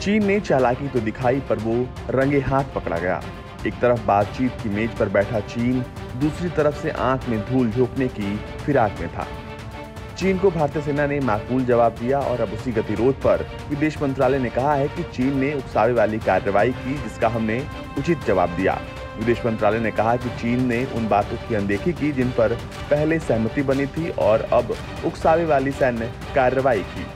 चीन ने चालाकी तो दिखाई पर वो रंगे हाथ पकड़ा गया। एक तरफ बातचीत की मेज पर बैठा चीन, दूसरी तरफ से आंख में धूल झोंकने की फिराक में था। चीन को भारतीय सेना ने माकूल जवाब दिया और अब उसी गतिरोध पर विदेश मंत्रालय ने कहा है कि चीन ने उकसावे वाली कार्रवाई की, जिसका हमने उचित जवाब दिया। विदेश मंत्रालय ने कहा कि चीन ने उन बातों की अनदेखी की जिन पर पहले सहमति बनी थी और अब उकसावे वाली सैन्य कार्रवाई की।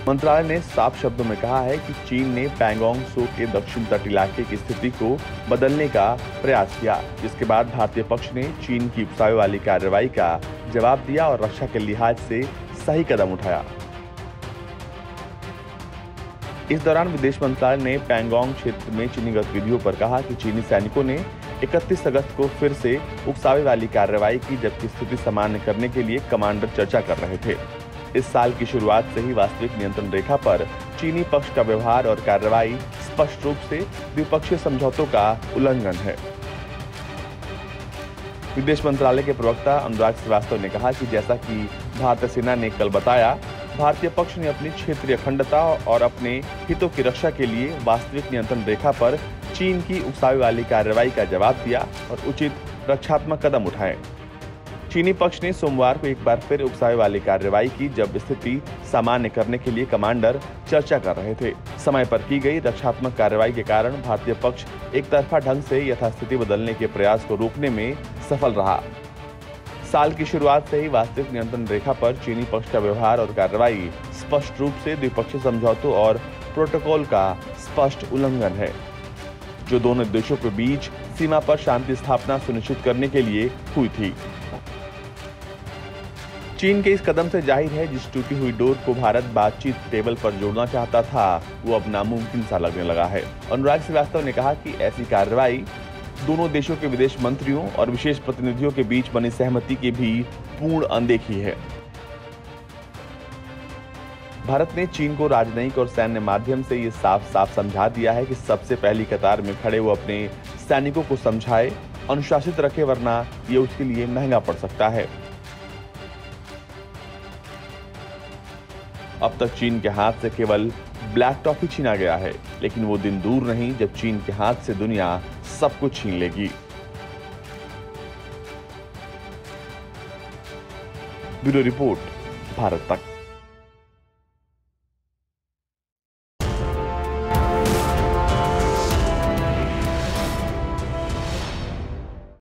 मंत्रालय ने साफ शब्दों में कहा है कि चीन ने पैंगोंग त्सो के दक्षिण तट इलाके की स्थिति को बदलने का प्रयास किया, जिसके बाद भारतीय पक्ष ने चीन की उकसावे वाली कार्रवाई का जवाब दिया और रक्षा के लिहाज से सही कदम उठाया। इस दौरान विदेश मंत्रालय ने पैंगोंग क्षेत्र में चीनी गतिविधियों पर कहा कि चीनी सैनिकों ने 31 अगस्त को फिर से उकसावे वाली कार्रवाई की, जबकि स्थिति सामान्य करने के लिए कमांडर चर्चा कर रहे थे। इस साल की शुरुआत से ही वास्तविक नियंत्रण रेखा पर चीनी पक्ष का व्यवहार और कार्रवाई स्पष्ट रूप से द्विपक्षीय समझौतों का उल्लंघन है। विदेश मंत्रालय के प्रवक्ता अनुराग श्रीवास्तव ने कहा कि जैसा कि भारतीय सेना ने कल बताया, भारतीय पक्ष ने अपनी क्षेत्रीय अखंडता और अपने हितों की रक्षा के लिए वास्तविक नियंत्रण रेखा पर चीन की उकसावे वाली कार्रवाई का जवाब दिया और उचित रक्षात्मक कदम उठाए। चीनी पक्ष ने सोमवार को एक बार फिर उकसावे वाली कार्रवाई की, जब स्थिति सामान्य करने के लिए कमांडर चर्चा कर रहे थे। समय पर की गई रक्षात्मक कार्रवाई के कारण भारतीय पक्ष एक तरफा ढंग से यथास्थिति बदलने के प्रयास को रोकने में सफल रहा। साल की शुरुआत से ही वास्तविक नियंत्रण रेखा पर चीनी पक्ष का व्यवहार और कार्रवाई स्पष्ट रूप से द्विपक्षीय समझौतों और प्रोटोकॉल का स्पष्ट उल्लंघन है, जो दोनों देशों के बीच सीमा पर शांति स्थापना सुनिश्चित करने के लिए हुई थी। चीन के इस कदम से जाहिर है जिस टूटी हुई डोर को भारत बातचीत टेबल पर जोड़ना चाहता था, वो अब नामुमकिन सा लगने लगा है। अनुराग श्रीवास्तव ने कहा कि ऐसी कार्रवाई दोनों देशों के विदेश मंत्रियों और विशेष प्रतिनिधियों के बीच बनी सहमति की भी पूर्ण अनदेखी है। भारत ने चीन को राजनयिक और सैन्य माध्यम से ये साफ साफ समझा दिया है कि सबसे पहली कतार में खड़े वो अपने सैनिकों को समझाए, अनुशासित रखे, वरना ये उसके लिए महंगा पड़ सकता है। अब तक चीन के हाथ से केवल ब्लैक टॉप ही छीना गया है, लेकिन वो दिन दूर नहीं जब चीन के हाथ से दुनिया सब कुछ छीन लेगी। ब्यूरो रिपोर्ट, भारत तक।